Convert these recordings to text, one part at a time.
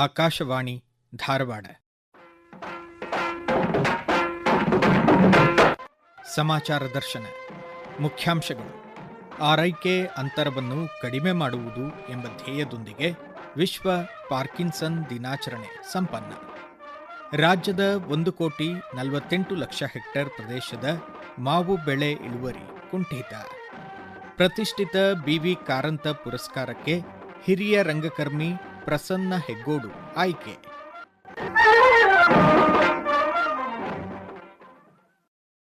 ಆಕಾಶವಾಣಿ ಧಾರವಾಡ. ಸಮಾಚಾರ ದರ್ಶನ. ಮುಖ್ಯಾಂಶಗಳು. ಆರೈಕೆ ಅಂತರವನ್ನು ಕಡಿಮೆ ಮಾಡುವುದು ಎಂಬ ಧ್ಯೇಯದೊಂದಿಗೆ ವಿಶ್ವ ಪಾರ್ಕಿನ್ಸನ್ ದಿನಾಚರಣೆ ಸಂಪನ್ನ. ರಾಜ್ಯದ 1,48,00,000 ಹೆಕ್ಟೇರ್ ಪ್ರದೇಶದ ಮಾವು ಬೆಳೆ ಇಳುವರಿ ಕುಂಠಿತ. ಪ್ರತಿಷ್ಠಿತ BV ಕಾರಂತ ಪುರಸ್ಕಾರಕ್ಕೆ ಹಿರಿಯ ರಂಗಕರ್ಮಿ ಪ್ರಸನ್ನ ಹೆಗ್ಗೋಡು ಆಯ್ಕೆ.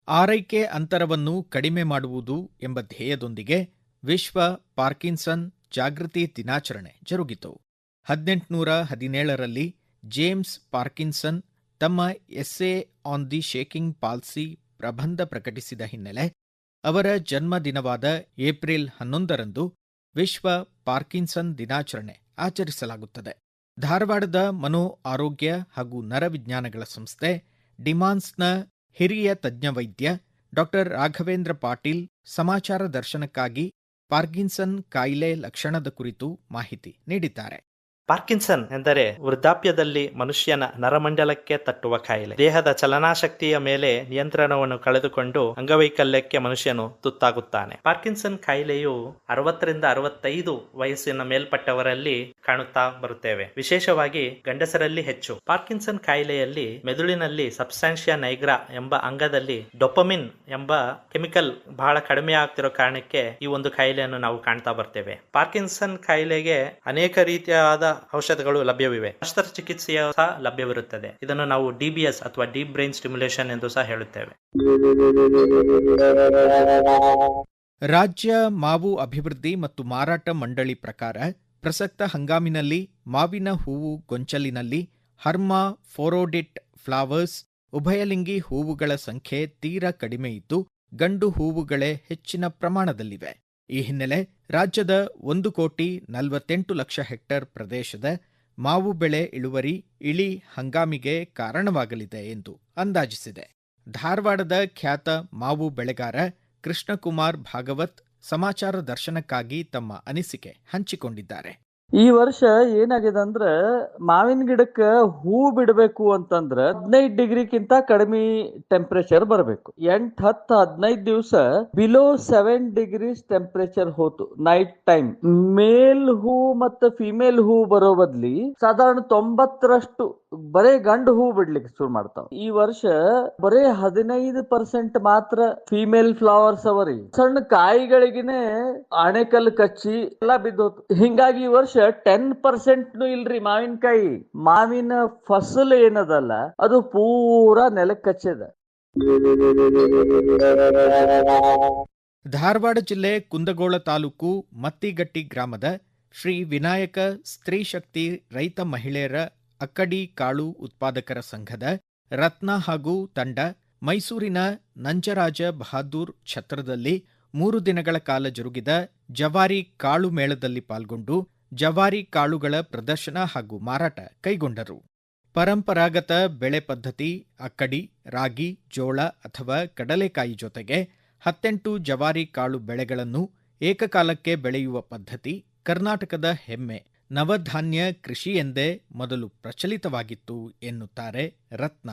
ಆರೈಕೆ ಅಂತರವನ್ನು ಕಡಿಮೆ ಮಾಡುವುದು ಎಂಬ ಧ್ಯೇಯದೊಂದಿಗೆ ವಿಶ್ವ ಪಾರ್ಕಿನ್ಸನ್ ಜಾಗೃತಿ ದಿನಾಚರಣೆ ಜರುಗಿತು. 1817ರಲ್ಲಿ ಜೇಮ್ಸ್ ಪಾರ್ಕಿನ್ಸನ್ ತಮ್ಮ essay on the shaking policy ಪ್ರಬಂಧ ಪ್ರಕಟಿಸಿದ ಹಿನ್ನೆಲೆ ಅವರ ಜನ್ಮದಿನವಾದ ಏಪ್ರಿಲ್ 11ರಂದು ವಿಶ್ವ ಪಾರ್ಕಿನ್ಸನ್ ದಿನಾಚರಣೆ ಆಚರಿಸಲಾಗುತ್ತದೆ. ಧಾರವಾಡದ ಮನೋ ಆರೋಗ್ಯ ಹಾಗೂ ನರವಿಜ್ಞಾನಗಳ ಸಂಸ್ಥೆ ಡಿಮಾನ್ಸ್ನ ಹಿರಿಯ ತಜ್ಞ ವೈದ್ಯ ಡಾ. ರಾಘವೇಂದ್ರ ಪಾಟೀಲ್ ಸಮಾಚಾರ ದರ್ಶನಕ್ಕಾಗಿ ಪಾರ್ಕಿನ್ಸನ್ ಕಾಯಿಲೆ ಲಕ್ಷಣದ ಕುರಿತು ಮಾಹಿತಿ ನೀಡಿದ್ದಾರೆ. ಪಾರ್ಕಿನ್ಸನ್ ಎಂದರೆ ವೃದ್ಧಾಪ್ಯದಲ್ಲಿ ಮನುಷ್ಯನ ನರಮಂಡಲಕ್ಕೆ ತಟ್ಟುವ ಕಾಯಿಲೆ. ದೇಹದ ಚಲನಾಶಕ್ತಿಯ ಮೇಲೆ ನಿಯಂತ್ರಣವನ್ನು ಕಳೆದುಕೊಂಡು ಅಂಗವೈಕಲ್ಯಕ್ಕೆ ಮನುಷ್ಯನು ತುತ್ತಾಗುತ್ತಾನೆ. ಪಾರ್ಕಿನ್ಸನ್ ಕಾಯಿಲೆಯು 60ರಿಂದ 65 ವಯಸ್ಸಿನ ಮೇಲ್ಪಟ್ಟವರಲ್ಲಿ ಕಾಣುತ್ತಾ ಬರುತ್ತೇವೆ, ವಿಶೇಷವಾಗಿ ಗಂಡಸರಲ್ಲಿ ಹೆಚ್ಚು. ಪಾರ್ಕಿನ್ಸನ್ ಕಾಯಿಲೆಯಲ್ಲಿ ಮೆದುಳಿನಲ್ಲಿ ಸಬ್ಸ್ಟಾನ್ಷಿಯಾ ನೈಗ್ರಾ ಎಂಬ ಅಂಗದಲ್ಲಿ ಡೊಪಮಿನ್ ಎಂಬ ಕೆಮಿಕಲ್ ಬಹಳ ಕಡಿಮೆ ಆಗ್ತಿರೋ ಕಾರಣಕ್ಕೆ ಈ ಒಂದು ಕಾಯಿಲೆಯನ್ನು ನಾವು ಕಾಣ್ತಾ ಬರ್ತೇವೆ. ಪಾರ್ಕಿನ್ಸನ್ ಕಾಯಿಲೆಗೆ ಅನೇಕ ರೀತಿಯಾದ ಔಷಧಗಳು ಲಭ್ಯವಿವೆ. ಶಸ್ತ್ರಚಿಕಿತ್ಸೆಯ ಸಹ ಲಭ್ಯವಿರುತ್ತದೆ. ಇದನ್ನು ನಾವು DBS ಅಥವಾ ಡೀಪ್ ಬ್ರೈನ್ ಸ್ಟಿಮ್ಯುಲೇಷನ್ ಎಂದು ಸಹ ಹೇಳುತ್ತೇವೆ. ರಾಜ್ಯ ಮಾವು ಅಭಿವೃದ್ಧಿ ಮತ್ತು ಮಾರಾಟ ಮಂಡಳಿ ಪ್ರಕಾರ ಪ್ರಸಕ್ತ ಹಂಗಾಮಿನಲ್ಲಿ ಮಾವಿನ ಹೂವು ಗೊಂಚಲಿನಲ್ಲಿ ಹರ್ಮಾ ಫೋರೋಡಿಟ್ ಫ್ಲವರ್ಸ್ ಉಭಯಲಿಂಗಿ ಹೂವುಗಳ ಸಂಖ್ಯೆ ತೀರಾ ಕಡಿಮೆ ಇದ್ದು, ಗಂಡು ಹೂವುಗಳೇ ಹೆಚ್ಚಿನ ಪ್ರಮಾಣದಲ್ಲಿವೆ. ಈ ಹಿನ್ನೆಲೆ ರಾಜ್ಯದ 1,48,00,000 ಹೆಕ್ಟೇರ್ ಪ್ರದೇಶದ ಮಾವು ಬೆಳೆ ಇಳುವರಿ ಇಳಿ ಹಂಗಾಮಿಗೆ ಕಾರಣವಾಗಲಿದೆ ಎಂದು ಅಂದಾಜಿಸಿದೆ. ಧಾರವಾಡದ ಖ್ಯಾತ ಮಾವು ಬೆಳೆಗಾರ ಕೃಷ್ಣಕುಮಾರ್ ಭಾಗವತ್ ಸಮಾಚಾರ ದರ್ಶನಕ್ಕಾಗಿ ತಮ್ಮ ಅನಿಸಿಕೆ ಹಂಚಿಕೊಂಡಿದ್ದಾರೆ. ಈ ವರ್ಷ ಏನಾಗಿದೆ ಅಂದ್ರ ಮಾವಿನ ಗಿಡಕ್ಕ ಹೂ ಬಿಡಬೇಕು ಅಂತಂದ್ರ 15 ಡಿಗ್ರಿಗಿಂತ ಕಡಿಮೆ ಟೆಂಪರೇಚರ್ ಬರಬೇಕು. 8, 10, 15 ದಿವಸ ಬಿಲೋ 7 ಡಿಗ್ರೀಸ್ ಟೆಂಪರೇಚರ್ ಹೋತು ನೈಟ್ ಟೈಮ್. ಮೇಲ್ ಹೂ ಮತ್ತು ಫಿಮೇಲ್ ಹೂ ಬರೋ ಬದ್ಲಿ ಸಾಧಾರಣ 90ರಷ್ಟು ಬರೇ ಗಂಡು ಹೂ ಬಿಡ್ಲಿಕ್ಕೆ ಶುರು ಮಾಡ್ತಾವ. ಈ ವರ್ಷ ಬರೇ 15% ಮಾತ್ರ ಫಿಮೇಲ್ ಫ್ಲವರ್ಸ್ ಅವರಿ. ಸಣ್ಣ ಕಾಯಿಗಳಿಗಿನೇ ಆಣೆಕಲ್ಲು ಕಚ್ಚಿ ಎಲ್ಲಾ ಬಿದ್ದೋತು. ಹಿಂಗಾಗಿ ಈ ವರ್ಷ 10% ಇಲ್ರಿ ಮಾವಿನಕಾಯಿ. ಮಾವಿನ ಫಸಲು ಏನದಲ್ಲ ಅದು ಪೂರಾ ನೆಲಕ್ಕೆ ಕಚ್ಚದ. ಧಾರವಾಡ ಜಿಲ್ಲೆ ಕುಂದಗೋಳ ತಾಲೂಕು ಮತ್ತಿಗಟ್ಟಿ ಗ್ರಾಮದ ಶ್ರೀ ವಿನಾಯಕ ಸ್ತ್ರೀ ಶಕ್ತಿ ರೈತ ಮಹಿಳೆಯರ ಅಕ್ಕಡಿ ಕಾಳು ಉತ್ಪಾದಕರ ಸಂಘದ ರತ್ನ ಹಾಗೂ ತಂಡ ಮೈಸೂರಿನ ನಂಜರಾಜ ಬಹಾದೂರ್ ಛತ್ರದಲ್ಲಿ 3 ದಿನಗಳ ಕಾಲ ಜರುಗಿದ ಜವಾರಿ ಕಾಳು ಮೇಳದಲ್ಲಿ ಪಾಲ್ಗೊಂಡು ಜವಾರಿ ಕಾಳುಗಳ ಪ್ರದರ್ಶನ ಹಾಗೂ ಮಾರಾಟ ಕೈಗೊಂಡರು. ಪರಂಪರಾಗತ ಬೆಳೆ ಪದ್ಧತಿ ಅಕ್ಕಡಿ, ರಾಗಿ, ಜೋಳ ಅಥವಾ ಕಡಲೆಕಾಯಿ ಜೊತೆಗೆ 18 ಜವಾರಿ ಕಾಳು ಬೆಳೆಗಳನ್ನು ಏಕಕಾಲಕ್ಕೆ ಬೆಳೆಯುವ ಪದ್ಧತಿ ಕರ್ನಾಟಕದ ಹೆಮ್ಮೆ. ನವಧಾನ್ಯ ಕೃಷಿ ಎಂದೇ ಮೊದಲು ಪ್ರಚಲಿತವಾಗಿತ್ತು ಎನ್ನುತ್ತಾರೆ ರತ್ನ.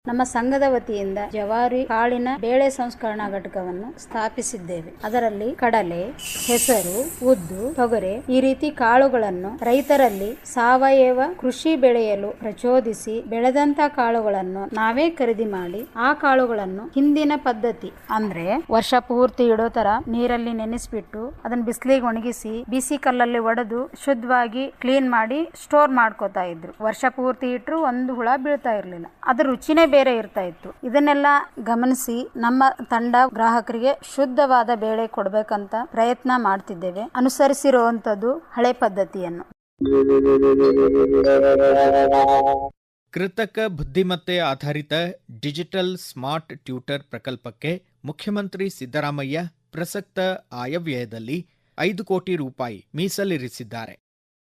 ನಮ್ಮ ಸಂಘದ ವತಿಯಿಂದ ಜವಾರಿ ಕಾಳಿನ ಬೇಳೆ ಸಂಸ್ಕರಣಾ ಘಟಕವನ್ನು ಸ್ಥಾಪಿಸಿದ್ದೇವೆ. ಅದರಲ್ಲಿ ಕಡಲೆ, ಹೆಸರು, ಉದ್ದು, ತೊಗರೆ ಈ ರೀತಿ ಕಾಳುಗಳನ್ನು ರೈತರಲ್ಲಿ ಸಾವಯವ ಕೃಷಿ ಬೆಳೆಯಲು ಪ್ರಚೋದಿಸಿ ಬೆಳೆದಂತ ಕಾಳುಗಳನ್ನು ನಾವೇ ಖರೀದಿ ಮಾಡಿ ಆ ಕಾಳುಗಳನ್ನು ಹಿಂದಿನ ಪದ್ಧತಿ ಅಂದ್ರೆ ವರ್ಷ ಪೂರ್ತಿ ಇಡೋ ತರ ನೀರಲ್ಲಿ ನೆನೆಸ್ಬಿಟ್ಟು ಅದನ್ನ ಬಿಸಿಲಿಗೆ ಒಣಗಿಸಿ ಬಿಸಿ ಕಲ್ಲಲ್ಲಿ ಒಡೆದು ಶುದ್ಧವಾಗಿ ಕ್ಲೀನ್ ಮಾಡಿ ಸ್ಟೋರ್ ಮಾಡ್ಕೋತಾ ಇದ್ರು. ವರ್ಷ ಪೂರ್ತಿ ಇಟ್ಟರು ಒಂದು ಹುಳ ಬೀಳ್ತಾ ಇರ್ಲಿಲ್ಲ. ಅದ್ರ ರುಚಿನೇ ಬೇರೆ ಇರ್ತಾ ಇತ್ತು. ಇದನ್ನೆಲ್ಲ ಗಮನಿಸಿ ನಮ್ಮ ತಂಡ ಗ್ರಾಹಕರಿಗೆ ಶುದ್ಧವಾದ ಬೇಳೆ ಕೊಡಬೇಕಂತ ಪ್ರಯತ್ನ ಮಾಡ್ತಿದ್ದೇವೆ. ಅನುಸರಿಸಿರುವಂತದ್ದು ಹಳೆ ಪದ್ಧತಿಯನ್ನು. ಕೃತಕ ಬುದ್ಧಿಮತ್ತೆ ಆಧಾರಿತ ಡಿಜಿಟಲ್ ಸ್ಮಾರ್ಟ್ ಟ್ಯೂಟರ್ ಪ್ರಕಲ್ಪಕ್ಕೆ ಮುಖ್ಯಮಂತ್ರಿ ಸಿದ್ದರಾಮಯ್ಯ ಪ್ರಸಕ್ತ ಆಯವ್ಯಯದಲ್ಲಿ 5 ಕೋಟಿ ರೂಪಾಯಿ ಮೀಸಲಿರಿಸಿದ್ದಾರೆ.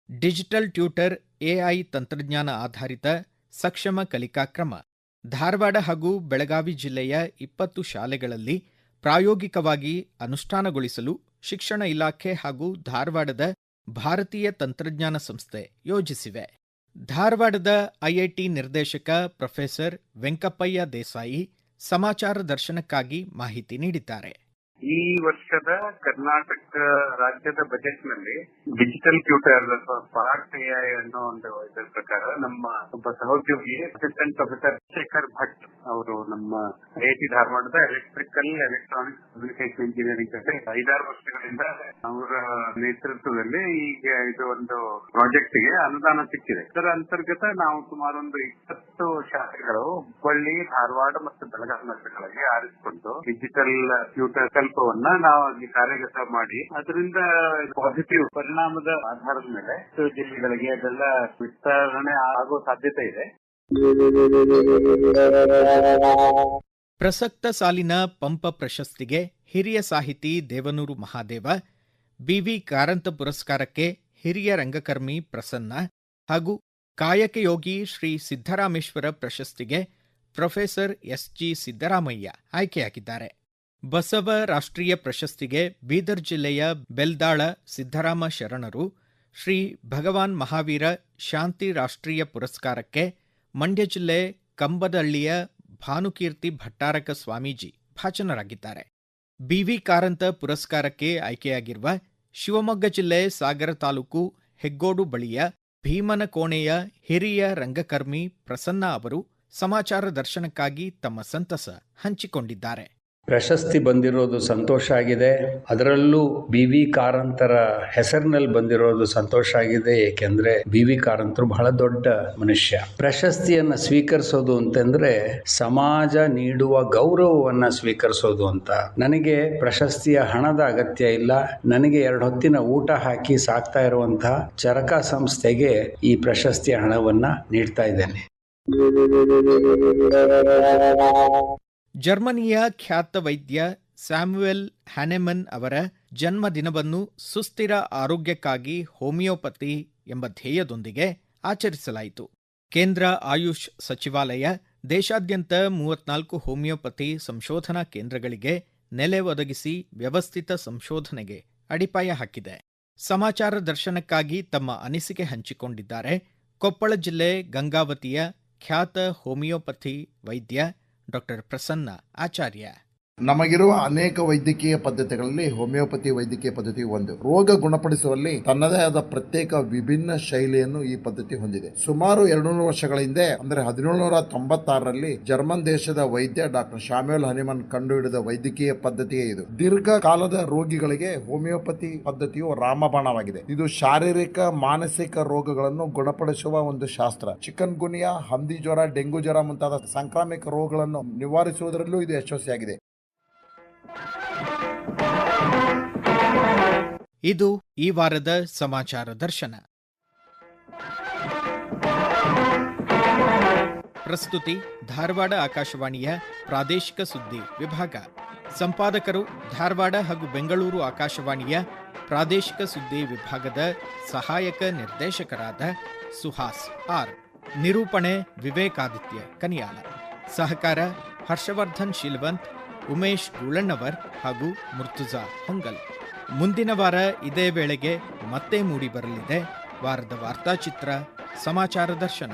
ಡಿಜಿಟಲ್ ಟ್ಯೂಟರ್ AI ತಂತ್ರಜ್ಞಾನ ಆಧಾರಿತ ಸಕ್ಷಮ ಕಲಿಕಾ ಕ್ರಮ ಧಾರವಾಡ ಹಾಗೂ ಬೆಳಗಾವಿ ಜಿಲ್ಲೆಯ 20 ಶಾಲೆಗಳಲ್ಲಿ ಪ್ರಾಯೋಗಿಕವಾಗಿ ಅನುಷ್ಠಾನಗೊಳಿಸಲು ಶಿಕ್ಷಣ ಇಲಾಖೆ ಹಾಗೂ ಧಾರವಾಡದ ಭಾರತೀಯ ತಂತ್ರಜ್ಞಾನ ಸಂಸ್ಥೆ ಯೋಜಿಸಿವೆ. ಧಾರವಾಡದ ಐಐಟಿ ನಿರ್ದೇಶಕ ಪ್ರೊಫೆಸರ್ ವೆಂಕಪ್ಪಯ್ಯ ದೇಸಾಯಿ ಸಮಾಚಾರ ದರ್ಶನಕ್ಕಾಗಿ ಮಾಹಿತಿ ನೀಡಿದ್ದಾರೆ. ಈ ವರ್ಷದ ಕರ್ನಾಟಕ ರಾಜ್ಯದ ಬಜೆಟ್ ನಲ್ಲಿ ಡಿಜಿಟಲ್ ಟ್ಯೂಟರ್ ಸ್ಮಾರ್ಟ್ ಎಐ ಅನ್ನೋ ಒಂದು ಇದರ ಪ್ರಕಾರ ನಮ್ಮ ಒಬ್ಬ ಸಹೋದ್ಯೋಗಿ ಅಸಿಸ್ಟೆಂಟ್ ಪ್ರೊಫೆಸರ್ ಶೇಖರ್ ಭಟ್ ಅವರು ನಮ್ಮ ಐಐಟಿ ಧಾರವಾಡದ ಎಲೆಕ್ಟ್ರಿಕಲ್ ಎಲೆಕ್ಟ್ರಾನಿಕ್ಸ್ ಕಮ್ಯುನಿಕೇಶನ್ ಇಂಜಿನಿಯರಿಂಗ್ ಜೊತೆ 5-6 ವರ್ಷಗಳಿಂದ ಅವರ ನೇತೃತ್ವದಲ್ಲಿ ಈಗ ಇದು ಒಂದು ಪ್ರಾಜೆಕ್ಟ್ ಗೆ ಅನುದಾನ ಸಿಕ್ಕಿದೆ. ಇದರ ಅಂತರ್ಗತ ನಾವು ಸುಮಾರು ಒಂದು 20 ಶಾಲೆಗಳು ಹುಬ್ಬಳ್ಳಿ, ಧಾರವಾಡ ಮತ್ತು ಬೆಳಗಾವಿ ನಗರಗಳಲ್ಲಿ ಆರಿಸಿಕೊಂಡು ಡಿಜಿಟಲ್ ಟ್ಯೂಟರ್ ಕಲ್ಪವನ್ನ ನಾವು ಅಲ್ಲಿ ಕಾರ್ಯಗತ ಮಾಡಿ ಅದರಿಂದ ಪಾಸಿಟಿವ್ ಪರಿಣಾಮದ ಆಧಾರದ ಮೇಲೆ ಜಿಲ್ಲೆಗಳಿಗೆ ಅದೆಲ್ಲ ವಿಸ್ತರಣೆ ಆಗೋ ಸಾಧ್ಯತೆ ಇದೆ. ಪ್ರಸಕ್ತ ಸಾಲಿನ ಪಂಪ ಪ್ರಶಸ್ತಿಗೆ ಹಿರಿಯ ಸಾಹಿತಿ ದೇವನೂರು ಮಹಾದೇವ, ಬಿವಿ ಕಾರಂತ ಪುರಸ್ಕಾರಕ್ಕೆ ಹಿರಿಯ ರಂಗಕರ್ಮಿ ಪ್ರಸನ್ನ ಹಾಗೂ ಕಾಯಕಯೋಗಿ ಶ್ರೀ ಸಿದ್ದರಾಮೇಶ್ವರ ಪ್ರಶಸ್ತಿಗೆ ಪ್ರೊಫೆಸರ್ ಎಸ್ಜಿ ಸಿದ್ದರಾಮಯ್ಯ ಆಯ್ಕೆಯಾಗಿದ್ದಾರೆ. ಬಸವ ರಾಷ್ಟ್ರೀಯ ಪ್ರಶಸ್ತಿಗೆ ಬೀದರ್ ಜಿಲ್ಲೆಯ ಬೆಲ್ದಾಳ ಸಿದ್ದರಾಮ ಶರಣರು, ಶ್ರೀ ಭಗವಾನ್ ಮಹಾವೀರ ಶಾಂತಿ ರಾಷ್ಟ್ರೀಯ ಪುರಸ್ಕಾರಕ್ಕೆ ಮಂಡ್ಯ ಜಿಲ್ಲೆ ಕಂಬದಳ್ಳಿಯ ಭಾನುಕೀರ್ತಿ ಭಟ್ಟಾರಕ ಸ್ವಾಮೀಜಿ ಭಾಜನರಾಗಿದ್ದಾರೆ. ಬಿವಿ ಕಾರಂತ ಪುರಸ್ಕಾರಕ್ಕೆ ಆಯ್ಕೆಯಾಗಿರುವ ಶಿವಮೊಗ್ಗ ಜಿಲ್ಲೆ ಸಾಗರ ತಾಲೂಕು ಹೆಗ್ಗೋಡು ಬಳಿಯ ಭೀಮನಕೋಣೆಯ ಹಿರಿಯ ರಂಗಕರ್ಮಿ ಪ್ರಸನ್ನ ಅವರು ಸಮಾಚಾರ ದರ್ಶನಕ್ಕಾಗಿ ತಮ್ಮ ಸಂತಸ ಹಂಚಿಕೊಂಡಿದ್ದಾರೆ. ಪ್ರಶಸ್ತಿ ಬಂದಿರೋದು ಸಂತೋಷ ಆಗಿದೆ. ಅದರಲ್ಲೂ ಬಿ.ವಿ. ಕಾರಂತರ ಹೆಸರಿನಲ್ಲಿ ಬಂದಿರೋದು ಸಂತೋಷ ಆಗಿದೆ. ಏಕೆಂದ್ರೆ ಬಿ.ವಿ. ಕಾರಂತರು ಬಹಳ ದೊಡ್ಡ ಮನುಷ್ಯ. ಪ್ರಶಸ್ತಿಯನ್ನ ಸ್ವೀಕರಿಸೋದು ಅಂತಂದ್ರೆ ಸಮಾಜ ನೀಡುವ ಗೌರವವನ್ನ ಸ್ವೀಕರಿಸೋದು ಅಂತ. ನನಗೆ ಪ್ರಶಸ್ತಿಯ ಹಣದ ಅಗತ್ಯ ಇಲ್ಲ. ನನಗೆ 2 ಹೊತ್ತಿನ ಊಟ ಹಾಕಿ ಸಾಕ್ತಾ ಇರುವಂತಹ ಚರಕ ಸಂಸ್ಥೆಗೆ ಈ ಪ್ರಶಸ್ತಿಯ ಹಣವನ್ನ ನೀಡ್ತಾ ಇದ್ದೇನೆ. ಜರ್ಮನಿಯ ಖ್ಯಾತ ವೈದ್ಯ ಸ್ಯಾಮ್ಯುಯೆಲ್ ಹ್ಯಾನೆಮನ್ ಅವರ ಜನ್ಮದಿನವನ್ನು ಸುಸ್ಥಿರ ಆರೋಗ್ಯಕ್ಕಾಗಿ ಹೋಮಿಯೋಪತಿ ಎಂಬ ಧ್ಯೇಯದೊಂದಿಗೆ ಆಚರಿಸಲಾಯಿತು. ಕೇಂದ್ರ ಆಯುಷ್ ಸಚಿವಾಲಯ ದೇಶಾದ್ಯಂತ 34 ಹೋಮಿಯೋಪತಿ ಸಂಶೋಧನಾ ಕೇಂದ್ರಗಳಿಗೆ ನೆಲೆ ಒದಗಿಸಿ ವ್ಯವಸ್ಥಿತ ಸಂಶೋಧನೆಗೆ ಅಡಿಪಾಯ ಹಾಕಿದೆ. ಸಮಾಚಾರ ದರ್ಶನಕ್ಕಾಗಿ ತಮ್ಮ ಅನಿಸಿಕೆ ಹಂಚಿಕೊಂಡಿದ್ದಾರೆ ಕೊಪ್ಪಳ ಜಿಲ್ಲೆ ಗಂಗಾವತಿಯ ಖ್ಯಾತ ಹೋಮಿಯೋಪತಿ ವೈದ್ಯ ಡಾಕ್ಟರ್ ಪ್ರಸನ್ನ ಆಚಾರ್ಯ. ನಮಗಿರುವ ಅನೇಕ ವೈದ್ಯಕೀಯ ಪದ್ಧತಿಗಳಲ್ಲಿ ಹೋಮಿಯೋಪತಿ ವೈದ್ಯಕೀಯ ಪದ್ಧತಿ ಒಂದು. ರೋಗ ಗುಣಪಡಿಸುವಲ್ಲಿ ತನ್ನದೇ ಆದ ಪ್ರತ್ಯೇಕ ವಿಭಿನ್ನ ಶೈಲಿಯನ್ನು ಈ ಪದ್ಧತಿ ಹೊಂದಿದೆ. ಸುಮಾರು 200 ವರ್ಷಗಳ ಹಿಂದೆ ಅಂದರೆ 1796ರಲ್ಲಿ ಜರ್ಮನ್ ದೇಶದ ವೈದ್ಯ ಡಾಕ್ಟರ್ ಶಾಮ್ಯುಯೆಲ್ ಹ್ಯಾನೆಮನ್ ಕಂಡುಹಿಡಿದ ವೈದ್ಯಕೀಯ ಪದ್ಧತಿಯೇ ಇದು. ದೀರ್ಘಕಾಲದ ರೋಗಿಗಳಿಗೆ ಹೋಮಿಯೋಪತಿ ಪದ್ಧತಿಯು ರಾಮಬಾಣವಾಗಿದೆ. ಇದು ಶಾರೀರಿಕ ಮಾನಸಿಕ ರೋಗಗಳನ್ನು ಗುಣಪಡಿಸುವ ಒಂದು ಶಾಸ್ತ್ರ. ಚಿಕನ್ ಗುನಿಯಾ, ಹಂದಿ ಜ್ವರ, ಡೆಂಗು ಜ್ವರ ಮುಂತಾದ ಸಾಂಕ್ರಾಮಿಕ ರೋಗಗಳನ್ನು ನಿವಾರಿಸುವುದರಲ್ಲೂ ಇದು ಯಶಸ್ವಿಯಾಗಿದೆ. ಇದು ಈ ವಾರದ ಸಮಾಚಾರ ದರ್ಶನ. ಪ್ರಸ್ತುತಿ ಧಾರವಾಡ ಆಕಾಶವಾಣಿಯ ಪ್ರಾದೇಶಿಕ ಸುದ್ದಿ ವಿಭಾಗ. ಸಂಪಾದಕರು ಧಾರವಾಡ ಹಾಗೂ ಬೆಂಗಳೂರು ಆಕಾಶವಾಣಿಯ ಪ್ರಾದೇಶಿಕ ಸುದ್ದಿ ವಿಭಾಗದ ಸಹಾಯಕ ನಿರ್ದೇಶಕರಾದ ಸುಹಾಸ್ ಆರ್. ನಿರೂಪಣೆ ವಿವೇಕಾದಿತ್ಯ ಕನಿಯಾಲ. ಸಹಕಾರ ಹರ್ಷವರ್ಧನ್ ಶೀಲವಂತ್, ಉಮೇಶ್ ಗುಳಣ್ಣವರ್ ಹಾಗೂ ಮುರ್ತುಜಾ ಹೊಂಗಲ್. ಮುಂದಿನ ವಾರ ಇದೇ ವೇಳೆಗೆ ಮತ್ತೆ ಮೂಡಿ ಬರಲಿದೆ ವಾರದ ವಾರ್ತಾಚಿತ್ರ ಸಮಾಚಾರ ದರ್ಶನ.